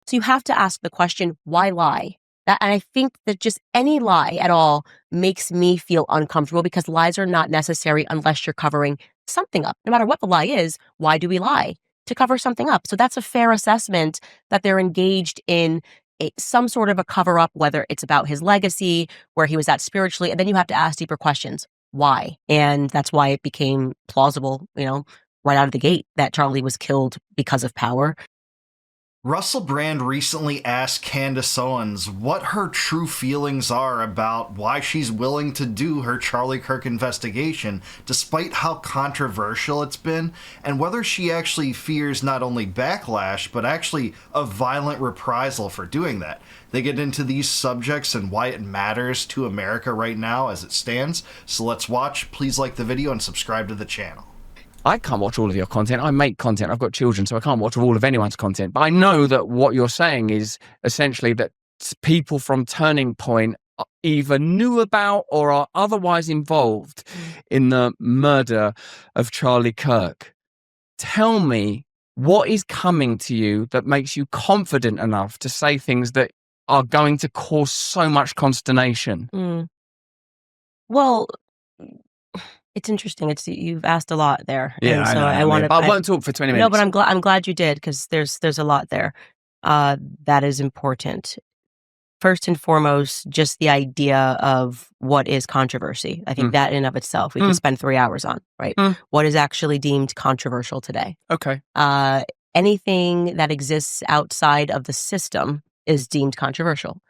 So you have to ask the question, why lie? And I think that just any lie at all makes me feel uncomfortable because lies are not necessary unless you're covering something up. No matter what the lie is, why do we lie? To cover something up. So that's a fair assessment that they're engaged in some sort of a cover up, whether it's about his legacy, where he was at spiritually. And then you have to ask deeper questions. Why? And that's why it became plausible, right out of the gate that Charlie was killed because of power. Russell Brand recently asked Candace Owens what her true feelings are about why she's willing to do her Charlie Kirk investigation, despite how controversial it's been, and whether she actually fears not only backlash, but actually a violent reprisal for doing that. They get into these subjects and why it matters to America right now as it stands. So let's watch. Please like the video and subscribe to the channel. I can't watch all of your content. I make content. I've got children, so I can't watch all of anyone's content. But I know that what you're saying is essentially that people from Turning Point either knew about or are otherwise involved in the murder of Charlie Kirk. Tell me what is coming to you that makes you confident enough to say things that are going to cause so much consternation? Well, it's interesting. You've asked a lot there. Yeah, and so I won't talk for 20 minutes. No, but I'm glad you did, because there's a lot there that is important. First and foremost, just the idea of what is controversy. I think that in and of itself, we can spend 3 hours on, right? What is actually deemed controversial today? Okay. Anything that exists outside of the system is deemed controversial.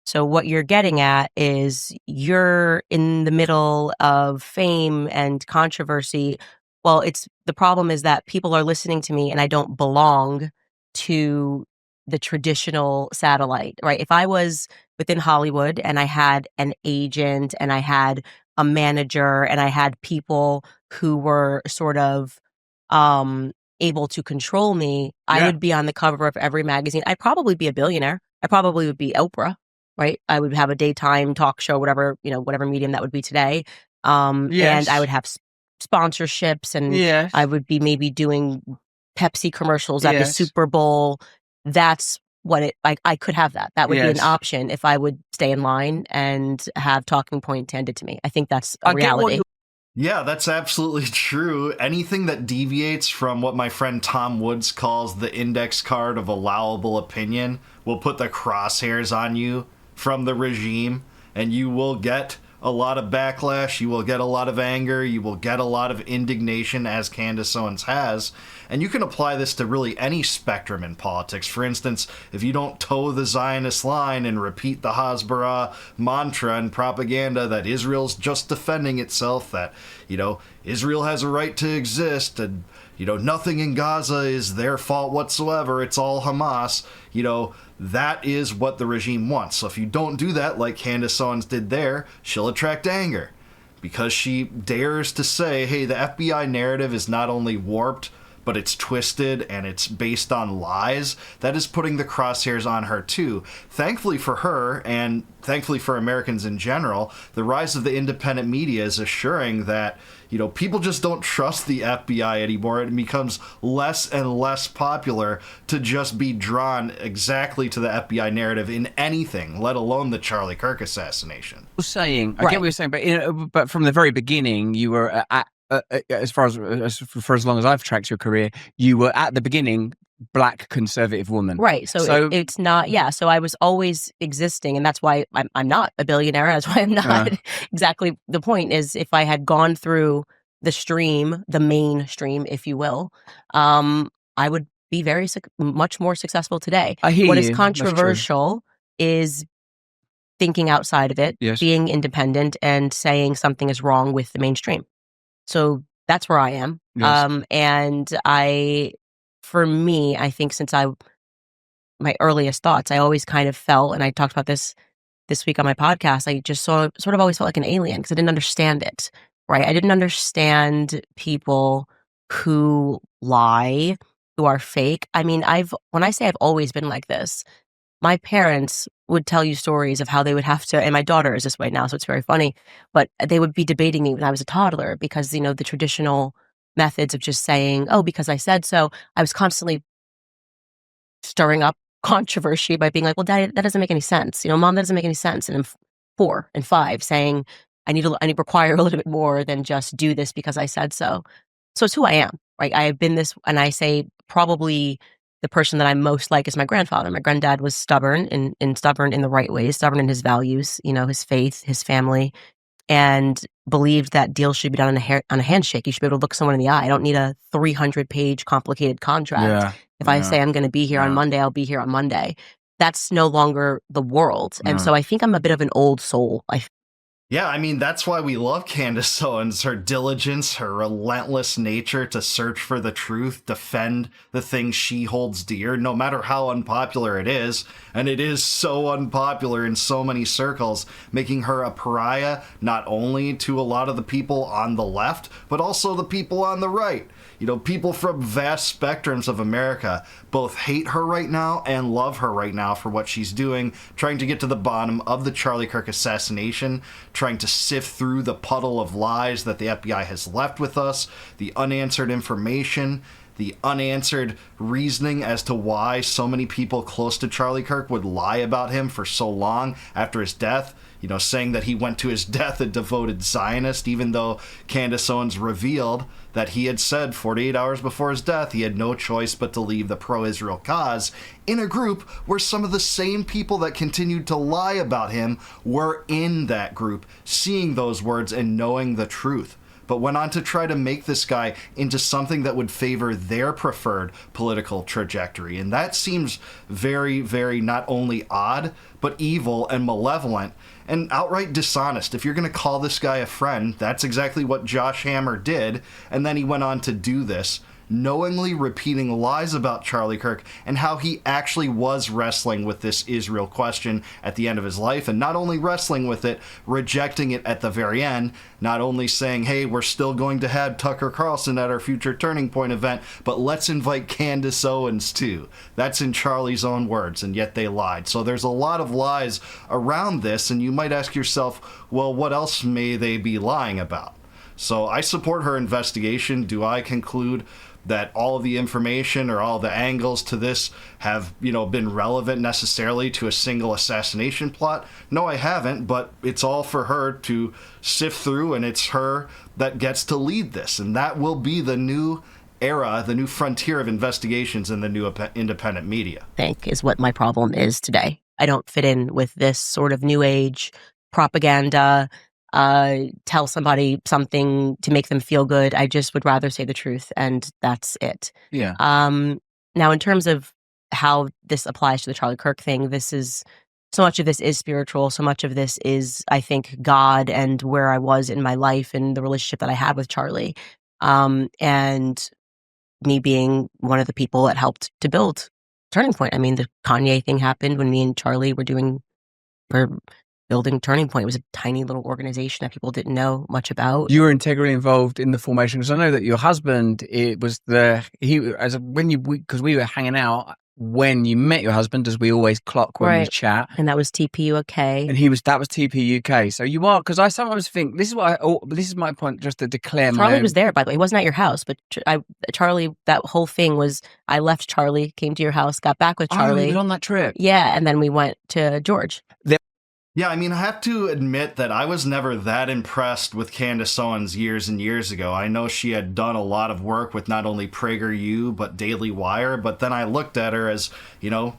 So what you're getting at is you're in the middle of fame and controversy. Well, the problem is that people are listening to me and I don't belong to the traditional satellite, right? If I was within Hollywood and I had an agent and I had a manager and I had people who were sort of able to control me, I would be on the cover of every magazine. I'd probably be a billionaire. I probably would be Oprah, right? I would have a daytime talk show, whatever medium that would be today. And I would have sponsorships and I would be maybe doing Pepsi commercials at the Super Bowl. That's what I could have that. That would be an option if I would stay in line and have Talking Point handed to me. I think that's a reality. Yeah, that's absolutely true. Anything that deviates from what my friend Tom Woods calls the index card of allowable opinion will put the crosshairs on you from the regime, and you will get a lot of backlash, you will get a lot of anger, you will get a lot of indignation, as Candace Owens has. And you can apply this to really any spectrum in politics. For instance, if you don't toe the Zionist line and repeat the Hasbara mantra and propaganda that Israel's just defending itself, that, Israel has a right to exist, and, nothing in Gaza is their fault whatsoever, it's all Hamas, that is what the regime wants. So if you don't do that, like Candace Owens did there, she'll attract anger. Because she dares to say, hey, the FBI narrative is not only warped, but it's twisted and it's based on lies. That is putting the crosshairs on her too. Thankfully for her, and thankfully for Americans in general, the rise of the independent media is assuring that, people just don't trust the FBI anymore. It becomes less and less popular to just be drawn exactly to the FBI narrative in anything, let alone the Charlie Kirk assassination. I get what you're saying, but from the very beginning, you were for as long as I've tracked your career, you were at the beginning Black conservative woman, right? So it's not, So I was always existing, and that's why I'm not a billionaire. That's why I'm not exactly. The point is, if I had gone through the mainstream, if you will, I would be much more successful today. I hear what you. is controversial is thinking outside of it, being independent, and saying something is wrong with the mainstream. So that's where I am. And for me, I think since my earliest thoughts, I always kind of felt, and I talked about this week on my podcast, I just sort of always felt like an alien because I didn't understand it, right? I didn't understand people who lie, who are fake. I mean, when I say I've always been like this, my parents would tell you stories of how they would have to, and my daughter is this way now, so it's very funny, but they would be debating me when I was a toddler because, the traditional methods of just saying, oh, because I said so, I was constantly stirring up controversy by being like, well, Daddy, that doesn't make any sense. Mom, that doesn't make any sense. And I'm 4 and 5 saying, I need to require a little bit more than just do this because I said so. So it's who I am, right? I have been this, and I say probably the person that I'm most like is my grandfather. My granddad was stubborn and stubborn in the right ways, stubborn in his values, his faith, his family, and believed that deals should be done on a handshake. You should be able to look someone in the eye. I don't need a 300-page complicated contract. Yeah. If I say I'm going to be here on Monday, I'll be here on Monday. That's no longer the world. And so I think I'm a bit of an old soul. Yeah, I mean, that's why we love Candace Owens, her diligence, her relentless nature to search for the truth, defend the things she holds dear, no matter how unpopular it is. And it is so unpopular in so many circles, making her a pariah not only to a lot of the people on the left, but also the people on the right. People from vast spectrums of America both hate her right now and love her right now for what she's doing, trying to get to the bottom of the Charlie Kirk assassination, trying to sift through the puddle of lies that the FBI has left with us, the unanswered information, the unanswered reasoning as to why so many people close to Charlie Kirk would lie about him for so long after his death. Saying that he went to his death a devoted Zionist, even though Candace Owens revealed that he had said 48 hours before his death he had no choice but to leave the pro-Israel cause, in a group where some of the same people that continued to lie about him were in that group, seeing those words and knowing the truth, but went on to try to make this guy into something that would favor their preferred political trajectory. And that seems very, very not only odd, but evil and malevolent and outright dishonest. If you're going to call this guy a friend, that's exactly what Josh Hammer did. And then he went on to do this, knowingly repeating lies about Charlie Kirk and how he actually was wrestling with this Israel question at the end of his life, and not only wrestling with it, rejecting it at the very end, not only saying, hey, we're still going to have Tucker Carlson at our future Turning Point event, but let's invite Candace Owens too. That's in Charlie's own words, and yet they lied. So there's a lot of lies around this, and you might ask yourself, well, what else may they be lying about? So I support her investigation. Do I conclude that all of the information or all the angles to this have, been relevant necessarily to a single assassination plot? No, I haven't, but it's all for her to sift through, and it's her that gets to lead this. And that will be the new era, the new frontier of investigations in the new independent media. I think is what my problem is today. I don't fit in with this sort of new age propaganda, tell somebody something to make them feel good. I just would rather say the truth, and that's it. Yeah. Now, in terms of how this applies to the Charlie Kirk thing, so much of this is spiritual. So much of this is, I think, God and where I was in my life and the relationship that I had with Charlie. And me being one of the people that helped to build Turning Point. I mean, the Kanye thing happened when me and Charlie were building Turning Point. It was a tiny little organization that people didn't know much about. You were integrally involved in the formation, because I know that your husband, because we were hanging out when you met your husband, as we always clock when we chat, and that was TPUK, and that was TPUK. So you are, because I sometimes think this is my point, just to declare. Charlie was there, by the way. He wasn't at your house, but Charlie, that whole thing was, I left Charlie, came to your house, got back with Charlie. He was on that trip. Yeah, and then we went to George. Yeah, I mean, I have to admit that I was never that impressed with Candace Owens years and years ago. I know she had done a lot of work with not only PragerU, but Daily Wire, but then I looked at her as,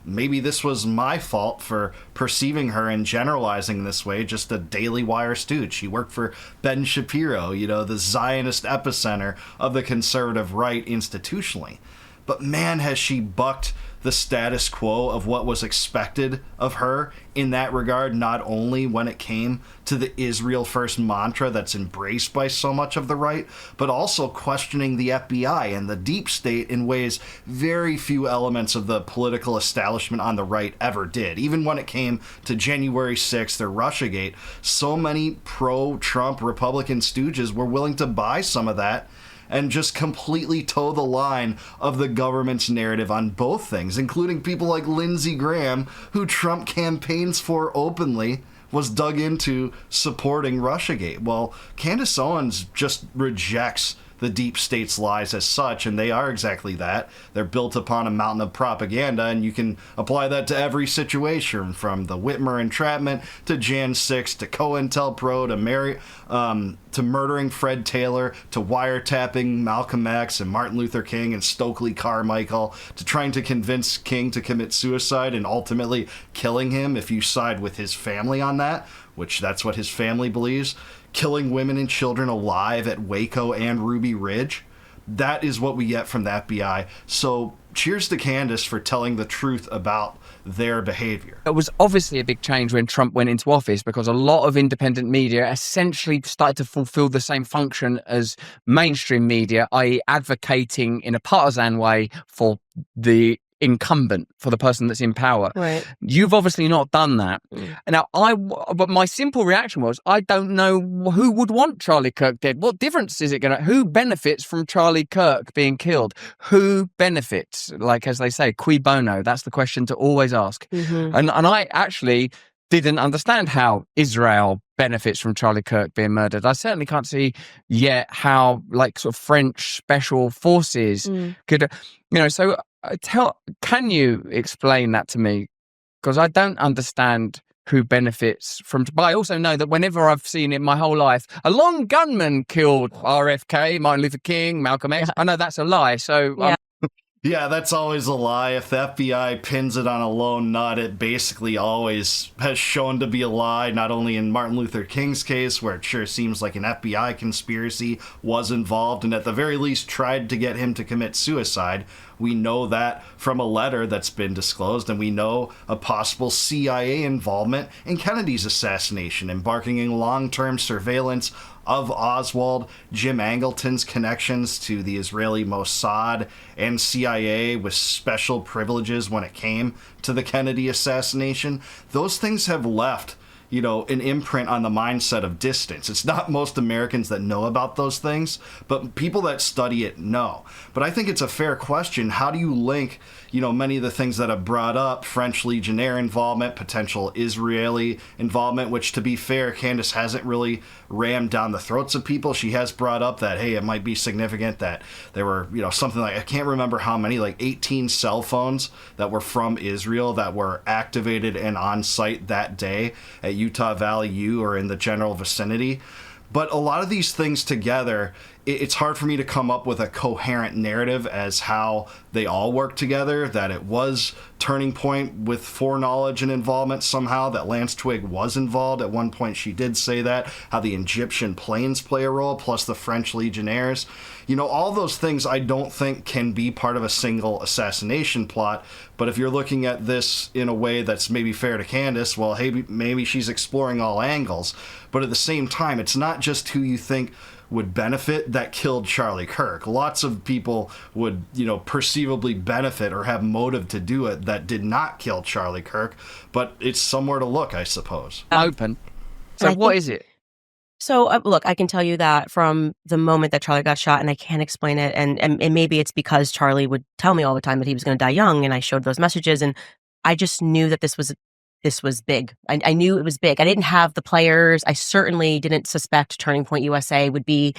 maybe this was my fault for perceiving her and generalizing this way, just a Daily Wire stooge. She worked for Ben Shapiro, the Zionist epicenter of the conservative right institutionally. But man, has she bucked the status quo of what was expected of her in that regard, not only when it came to the Israel first mantra that's embraced by so much of the right, but also questioning the FBI and the deep state in ways very few elements of the political establishment on the right ever did. Even when it came to January 6th or Russiagate, so many pro-Trump Republican stooges were willing to buy some of that and just completely toe the line of the government's narrative on both things, including people like Lindsey Graham, who Trump campaigns for openly, was dug into supporting Russiagate. Well, Candace Owens just rejects the deep state's lies as such, and they are exactly that. They're built upon a mountain of propaganda, and you can apply that to every situation, from the Whitmer entrapment to Jan 6 to COINTELPRO to murdering Fred Taylor, to wiretapping Malcolm X and Martin Luther King and Stokely Carmichael, to trying to convince King to commit suicide and ultimately killing him if you side with his family on that, which that's what his family believes, killing women and children alive at Waco and Ruby Ridge. That is what we get from the FBI. So cheers to Candace for telling the truth about their behavior. It was obviously a big change when Trump went into office, because a lot of independent media essentially started to fulfill the same function as mainstream media, i.e. advocating in a partisan way for the incumbent, for the person that's in power. Right. You've obviously not done that. Now, but my simple reaction was, I don't know who would want Charlie Kirk dead. What difference is it going to? Who benefits from Charlie Kirk being killed? Who benefits? Like, as they say, cui bono. That's the question to always ask. And I actually didn't understand how Israel benefits from Charlie Kirk being murdered. I certainly can't see yet how, like, sort of French special forces could, so can you explain that to me? Because I don't understand who benefits from, but I also know that whenever I've seen it my whole life, a lone gunman killed RFK, Martin Luther King, Malcolm X. I know that's a lie. So yeah, that's always a lie. If the FBI pins it on a lone nut, it basically always has shown to be a lie, not only in Martin Luther King's case, where it sure seems like an FBI conspiracy was involved and at the very least tried to get him to commit suicide. We know that from a letter that's been disclosed, and we know a possible CIA involvement in Kennedy's assassination, embarking in long-term surveillance of Oswald, Jim Angleton's connections to the Israeli Mossad and CIA with special privileges when it came to the Kennedy assassination. Those things have left, an imprint on the mindset of distance. It's not most Americans that know about those things, but people that study it know. But I think it's a fair question. How do you link, many of the things that have brought up, French Legionnaire involvement, potential Israeli involvement, which, to be fair, Candace hasn't really rammed down the throats of people. She has brought up that, hey, it might be significant that there were, something like, I can't remember how many, like 18 cell phones that were from Israel that were activated and on site that day at Utah Valley U or in the general vicinity. But a lot of these things together, it's hard for me to come up with a coherent narrative as how they all work together, that it was Turning Point with foreknowledge and involvement somehow, that Lance Twigg was involved. At one point she did say that, how the Egyptian planes play a role, plus the French Legionnaires. All those things I don't think can be part of a single assassination plot. But if you're looking at this in a way that's maybe fair to Candace, well, hey, maybe she's exploring all angles. But at the same time, it's not just who you think would benefit that killed Charlie Kirk. Lots of people would, perceivably benefit or have motive to do it that did not kill Charlie Kirk, but it's somewhere to look, I suppose. Open. So what is it? So look, I can tell you that from the moment that Charlie got shot, and I can't explain it, and maybe it's because Charlie would tell me all the time that he was going to die young, and I showed those messages, and I just knew that this was big. I knew it was big. I didn't have the players. I certainly didn't suspect Turning Point USA would be,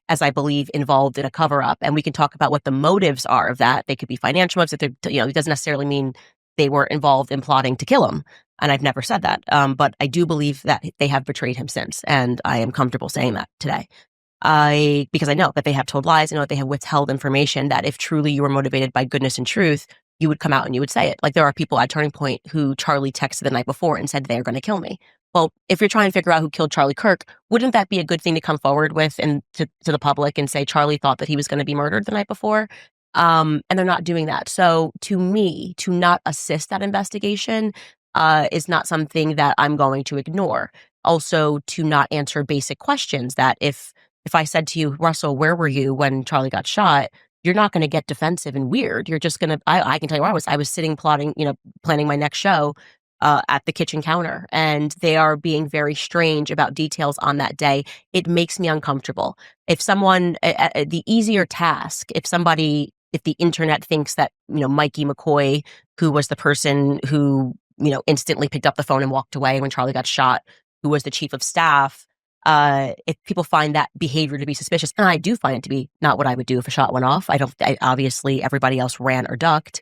as I believe, involved in a cover-up. And we can talk about what the motives are of that. They could be financial motives. It doesn't necessarily mean they were involved in plotting to kill him. And I've never said that. But I do believe that they have betrayed him since. And I am comfortable saying that today. Because I know that they have told lies. I know that they have withheld information that if truly you were motivated by goodness and truth, you would come out and you would say it. Like, there are people at Turning Point who Charlie texted the night before and said they're going to kill me. Well, if you're trying to figure out who killed Charlie Kirk, wouldn't that be a good thing to come forward with and to the public and say Charlie thought that he was going to be murdered the night before? And they're not doing that. So to me, to not assist that investigation is not something that I'm going to ignore. Also, to not answer basic questions that if I said to you, Russell, where were you when Charlie got shot? You're not going to get defensive and weird. You're just going to, I can tell you where I was. I was sitting plotting, planning my next show at the kitchen counter. And they are being very strange about details on that day. It makes me uncomfortable. If someone, the easier task, if the internet thinks that, Mikey McCoy, who was the person who, instantly picked up the phone and walked away when Charlie got shot, who was the chief of staff, if people find that behavior to be suspicious, and I do find it to be not what I would do if a shot went off. Obviously everybody else ran or ducked.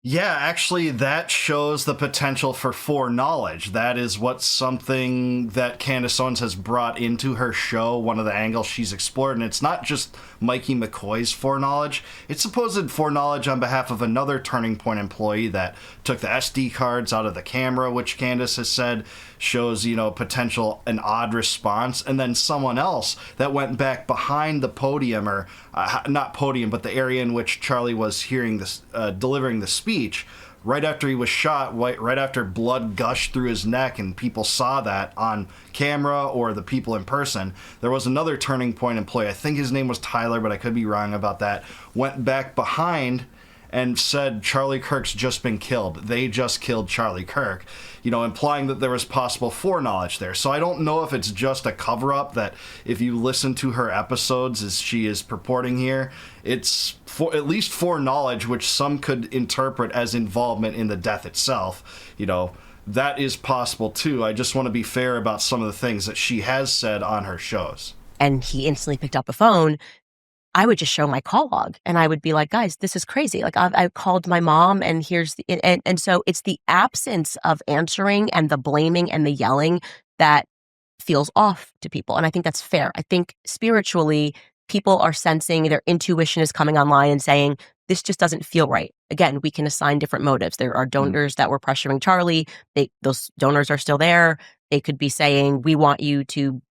Yeah, actually, that shows the potential for foreknowledge. That is what something that Candace Owens has brought into her show, one of the angles she's explored. And it's not just Mikey McCoy's foreknowledge. It's supposed foreknowledge on behalf of another Turning Point employee that took the SD cards out of the camera, which Candace has said shows, potential an odd response. And then someone else that went back behind the podium, or not podium, but the area in which Charlie was hearing this, delivering the speech, right after he was shot, right after blood gushed through his neck, and people saw that on camera or the people in person. There was another Turning Point employee, I think his name was Tyler, but I could be wrong about that, went back behind and said Charlie Kirk's just been killed. They just killed Charlie Kirk, implying that there was possible foreknowledge there. So I don't know if it's just a cover-up, that if you listen to her episodes as she is purporting here, it's at least foreknowledge, which some could interpret as involvement in the death itself. That is possible too. I just want to be fair about some of the things that she has said on her shows. And he instantly picked up a phone. I would just show my call log and I would be like, guys, this is crazy. Like I called my mom and and so it's the absence of answering and the blaming and the yelling that feels off to people. And I think that's fair. I think spiritually, people are sensing, their intuition is coming online and saying, this just doesn't feel right. Again, we can assign different motives. There are donors that were pressuring Charlie. Those donors are still there. They could be saying, we want you to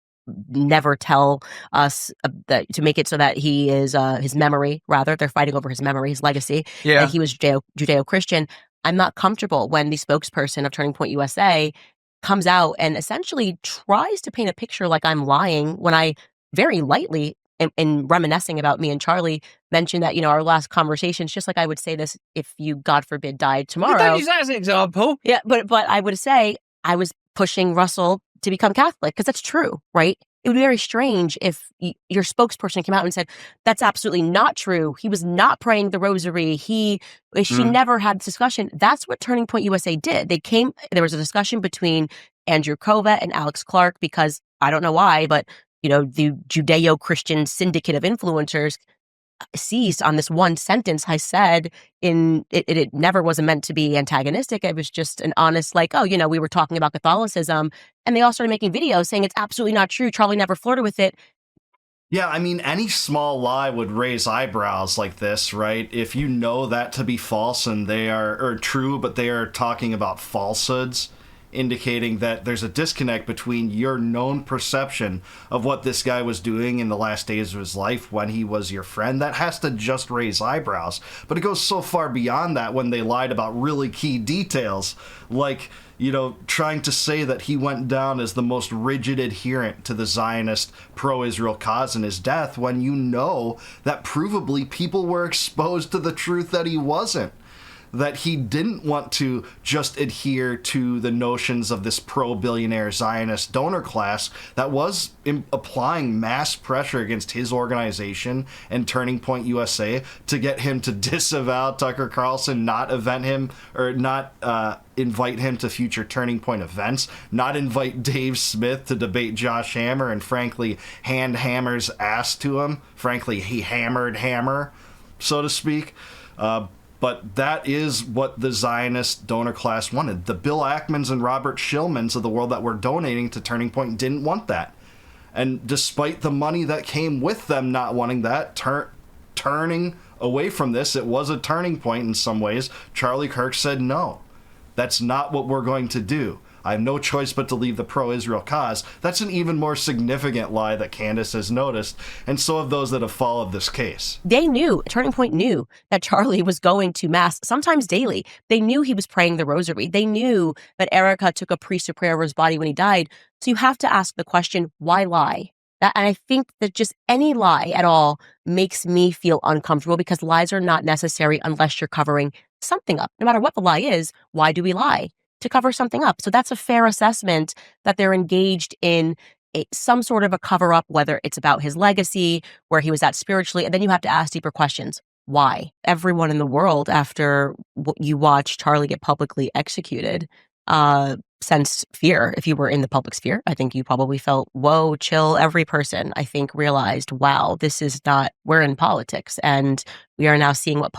never tell us to make it so that he is his memory, rather they're fighting over his memory, his legacy, that he was Judeo-Christian. I'm not comfortable when the spokesperson of Turning Point USA comes out and essentially tries to paint a picture like I'm lying, when I very lightly in reminiscing about me and Charlie mentioned that, our last conversations, just like I would say this if you, God forbid, died tomorrow. Don't use that as an example. Yeah, but I would say I was pushing Russell to become Catholic, because that's true, right? It would be very strange if your spokesperson came out and said, that's absolutely not true. He was not praying the rosary. She never had this discussion. That's what Turning Point USA did. There was a discussion between Andrew Kova and Alex Clark, because I don't know why, but, the Judeo-Christian syndicate of influencers seized on this one sentence I said. It never was meant to be antagonistic. It was just an honest, we were talking about Catholicism, and they all started making videos saying it's absolutely not true. Charlie never flirted with it. Yeah, I mean, any small lie would raise eyebrows like this, right? If you know that to be false and or true, but they are talking about falsehoods, indicating that there's a disconnect between your known perception of what this guy was doing in the last days of his life when he was your friend. That has to just raise eyebrows. But it goes so far beyond that when they lied about really key details, like, trying to say that he went down as the most rigid adherent to the Zionist pro-Israel cause in his death, when that provably people were exposed to the truth that he wasn't. That he didn't want to just adhere to the notions of this pro-billionaire Zionist donor class that was applying mass pressure against his organization and Turning Point USA to get him to disavow Tucker Carlson, not invite him to future Turning Point events, not invite Dave Smith to debate Josh Hammer, and frankly, hand Hammer's ass to him. Frankly, he hammered Hammer, so to speak. But that is what the Zionist donor class wanted. The Bill Ackmans and Robert Shillmans of the world that were donating to Turning Point didn't want that. And despite the money that came with them not wanting that, turning away from this, it was a turning point in some ways. Charlie Kirk said, no, that's not what we're going to do. I have no choice but to leave the pro-Israel cause. That's an even more significant lie that Candace has noticed, and so have those that have followed this case. Turning Point knew that Charlie was going to mass, sometimes daily. They knew he was praying the rosary. They knew that Erica took a priest to pray over his body when he died. So you have to ask the question, why lie? And I think that just any lie at all makes me feel uncomfortable, because lies are not necessary unless you're covering something up. No matter what the lie is, why do we lie? To cover something up. So that's a fair assessment that they're engaged in some sort of a cover-up, whether it's about his legacy, where he was at spiritually, and then you have to ask deeper questions. Why? Everyone in the world, after you watch Charlie get publicly executed, sensed fear if you were in the public sphere. I think you probably felt, whoa, chill. Every person, I think, realized, wow, this is not, we're in politics, and we are now seeing what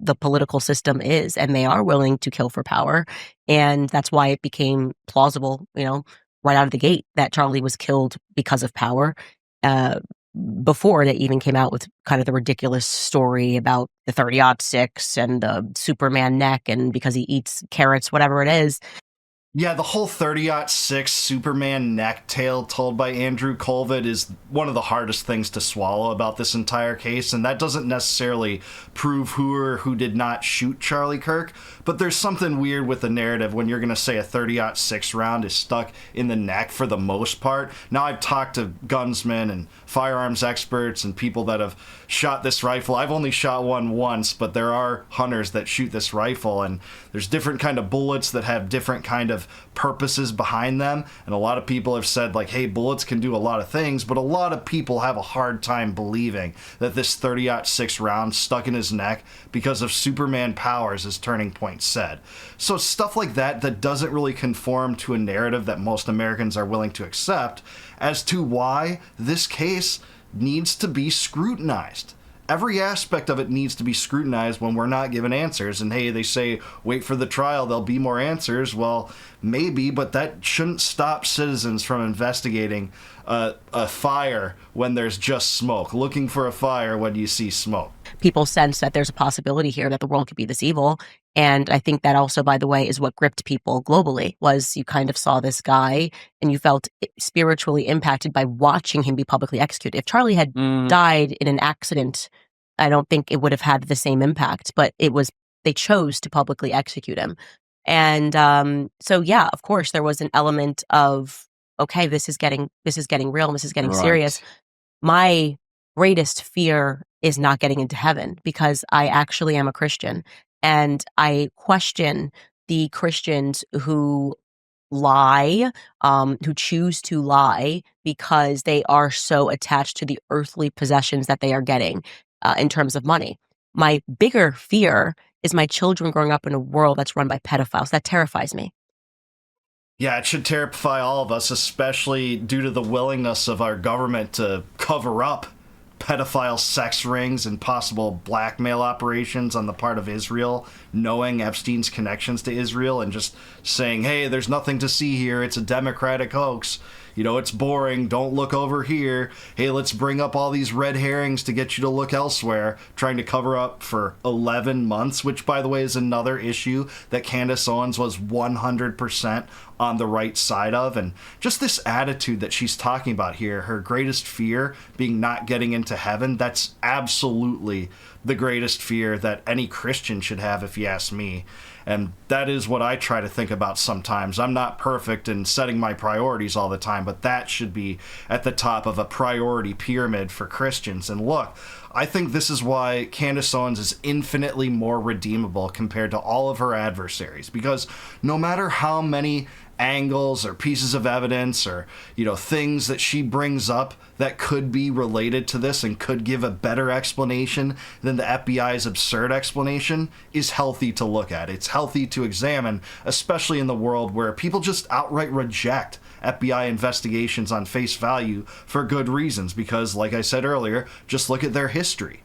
the political system is, and they are willing to kill for power. And that's why it became plausible, right out of the gate, that Charlie was killed because of power. Before they even came out with kind of the ridiculous story about the 30-06 and the Superman neck, and because he eats carrots, whatever it is. Yeah, the whole 30-06 Superman neck tale told by Andrew Colvett is one of the hardest things to swallow about this entire case, and that doesn't necessarily prove who or who did not shoot Charlie Kirk, but there's something weird with the narrative when you're going to say a 30-06 round is stuck in the neck for the most part. Now, I've talked to gunsmen and firearms experts and people that have shot this rifle. I've only shot one once, but there are hunters that shoot this rifle, and there's different kind of bullets that have different kind of purposes behind them, and a lot of people have said, like, hey, bullets can do a lot of things, but a lot of people have a hard time believing that this 30-06 round stuck in his neck because of Superman powers, as Turning Point said. So stuff like that doesn't really conform to a narrative that most Americans are willing to accept as to why this case needs to be scrutinized. Every aspect of it needs to be scrutinized when we're not given answers. And hey, they say, wait for the trial, there'll be more answers. Well, maybe, but that shouldn't stop citizens from investigating a fire when there's just smoke, looking for a fire when you see smoke. People sense that there's a possibility here that the world could be this evil. And I think that also, by the way, is what gripped people globally, was you kind of saw this guy and you felt spiritually impacted by watching him be publicly executed. If Charlie had died in an accident, I don't think it would have had the same impact, but they chose to publicly execute him. And so, yeah, of course, there was an element of, okay, this is getting real, and this is getting serious. My greatest fear is not getting into heaven, because I actually am a Christian, and I question the Christians who lie, who choose to lie because they are so attached to the earthly possessions that they are getting in terms of money. My bigger fear is my children growing up in a world that's run by pedophiles. That terrifies me. Yeah, it should terrify all of us, especially due to the willingness of our government to cover up pedophile sex rings and possible blackmail operations on the part of Israel, knowing Epstein's connections to Israel and just saying, hey, there's nothing to see here, it's a Democratic hoax. It's boring, don't look over here. Hey, let's bring up all these red herrings to get you to look elsewhere, trying to cover up for 11 months, which, by the way, is another issue that Candace Owens was 100% on the right side of. And just this attitude that she's talking about here, her greatest fear being not getting into heaven, that's absolutely the greatest fear that any Christian should have, if you ask me. And that is what I try to think about sometimes. I'm not perfect in setting my priorities all the time, but that should be at the top of a priority pyramid for Christians. And look, I think this is why Candace Owens is infinitely more redeemable compared to all of her adversaries, because no matter how many angles or pieces of evidence or things that she brings up that could be related to this and could give a better explanation than the FBI's absurd explanation, is healthy to look at. It's healthy to examine, especially in the world where people just outright reject FBI investigations on face value for good reasons, because, like I said earlier, just look at their history.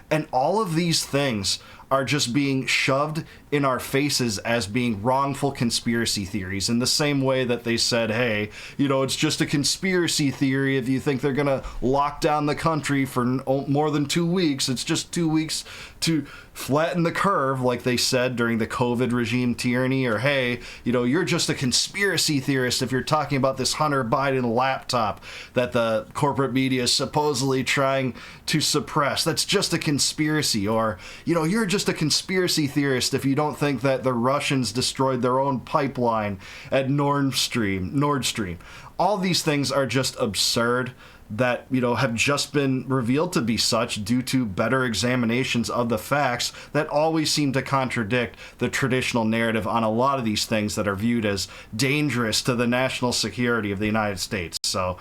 And all of these things are just being shoved in our faces as being wrongful conspiracy theories, in the same way that they said, hey, it's just a conspiracy theory if you think they're going to lock down the country for more than 2 weeks. It's just 2 weeks to flatten the curve, like they said during the COVID regime tyranny. Or, hey, you're just a conspiracy theorist if you're talking about this Hunter Biden laptop that the corporate media is supposedly trying to suppress. That's just a conspiracy. Or, you're just a conspiracy theorist if you don't think that the Russians destroyed their own pipeline at Nord Stream. All these things are just absurd, that have just been revealed to be such due to better examinations of the facts that always seem to contradict the traditional narrative on a lot of these things that are viewed as dangerous to the national security of the United States. So,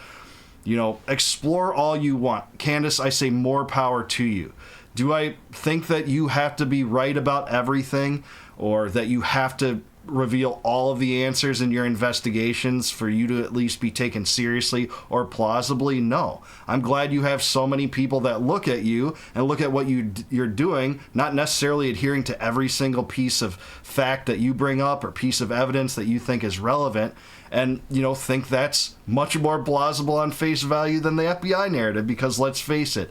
explore all you want. Candace, I say more power to you. Do I think that you have to be right about everything, or that you have to reveal all of the answers in your investigations for you to at least be taken seriously or plausibly? No. I'm glad you have so many people that look at you and look at what you're doing, not necessarily adhering to every single piece of fact that you bring up or piece of evidence that you think is relevant, and, you know, think that's much more plausible on face value than the FBI narrative, because let's face it,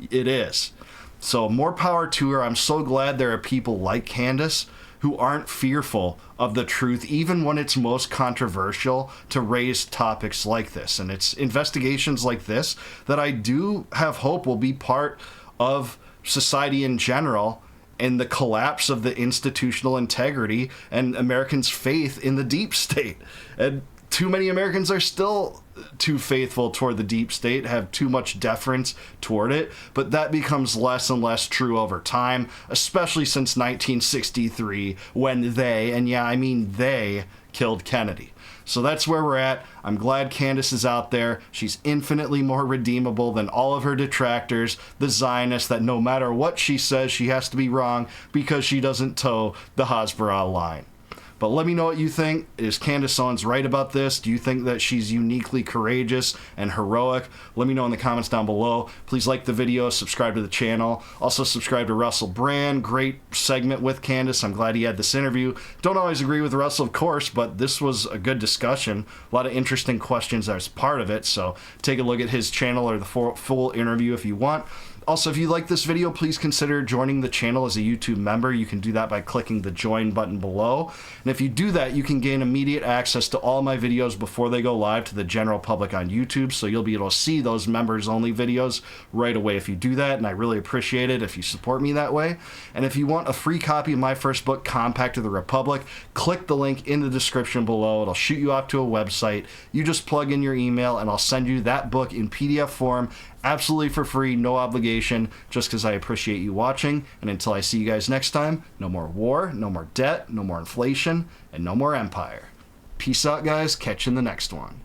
it is. So more power to her. I'm so glad there are people like Candace who aren't fearful of the truth, even when it's most controversial, to raise topics like this. And it's investigations like this that I do have hope will be part of society in general, and the collapse of the institutional integrity and Americans' faith in the deep state. And too many Americans are still too faithful toward the deep state, have too much deference toward it, but that becomes less and less true over time, especially since 1963, when they, and yeah, I mean they, killed Kennedy. So that's where we're at. I'm glad Candace is out there. She's infinitely more redeemable than all of her detractors, the Zionists, that no matter what she says, she has to be wrong because she doesn't toe the Hasbara line. But let me know what you think. Is Candace Owens right about this? Do you think that she's uniquely courageous and heroic? Let me know in the comments down below. Please like the video, subscribe to the channel. Also subscribe to Russell Brand. Great segment with Candace. I'm glad he had this interview. Don't always agree with Russell, of course, but this was a good discussion. A lot of interesting questions as part of it. So take a look at his channel or the full interview if you want. Also, if you like this video, please consider joining the channel as a YouTube member. You can do that by clicking the join button below. And if you do that, you can gain immediate access to all my videos before they go live to the general public on YouTube. So you'll be able to see those members only videos right away if you do that. And I really appreciate it if you support me that way. And if you want a free copy of my first book, Compact of the Republic, click the link in the description below. It'll shoot you off to a website. You just plug in your email and I'll send you that book in PDF form, absolutely for free, no obligation, just because I appreciate you watching. And until I see you guys next time, no more war, no more debt, no more inflation, and no more empire. Peace out, guys. Catch you in the next one.